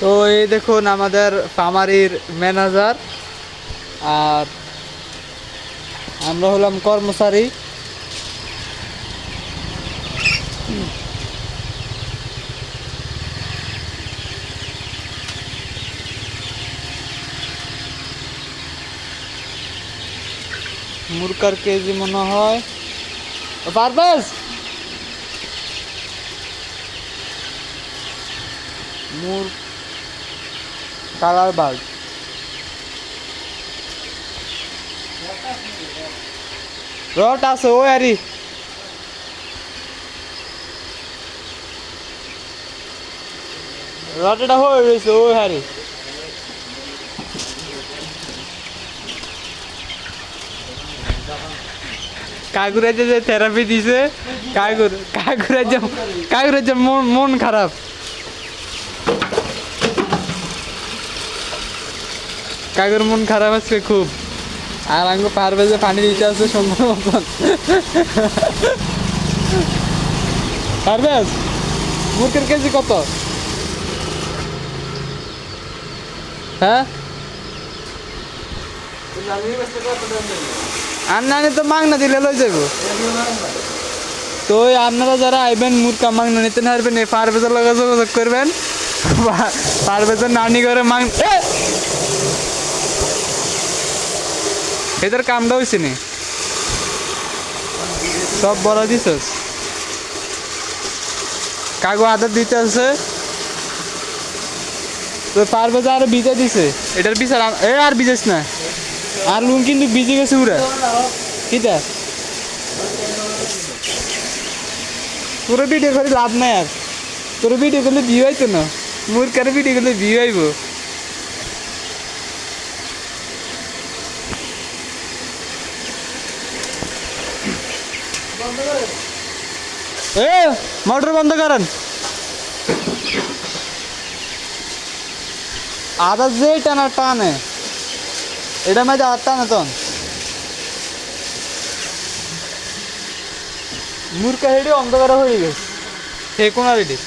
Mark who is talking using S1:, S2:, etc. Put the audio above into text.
S1: তো এই দেখুন আমাদের ফার্মারির ম্যানেজার আর আমরা হলাম কর্মচারী। মুরকার কেজি মনে হয় পারবেস মুর কালার বার্ড রট আছে ওই আরি রটটা হয়ে রয়েছে ওই হারি কাকুরের যে থেরাপি দিছে কাকুরের যে মন খারাপ। কাকুর মন খারাপ আছে খুব। আর আঙ্গু পারবে যে পানি দিতে আছে সুন্দর মতন। পারবে মুরগির কেজি কত? হ্যাঁ আর নানি তো মাংনা দিলে লই যাইব। তো আপনারা যারা আইবেন মুরগা মাংনা নিতে পারবেন এই পারভেজের লগে যোগাযোগ করবেন। পারভেজের নানি করে এদের কামটা হয়েছে নি সব বলা দিছস কাগজ আদার দিতে আছে। তো পারভেজ আরো ভিজে দিছে এটার বিচার আর ভিজেস না আর লুন কিন্তু ভিজে গেছে পুরা কিটা পুরো ভিডিও করে লাভ নাই আর তোর ভিডিও করলে ভিউ হইতো না মুরকার ভিডিও করলে ভিউ হইব। মোটর বন্ধ করেন আদা যে টানা টানে এটা মাঝে আর টানে তখন মুরকা হেডে অন্ধকার হয়ে গেছে সে কোন রেডি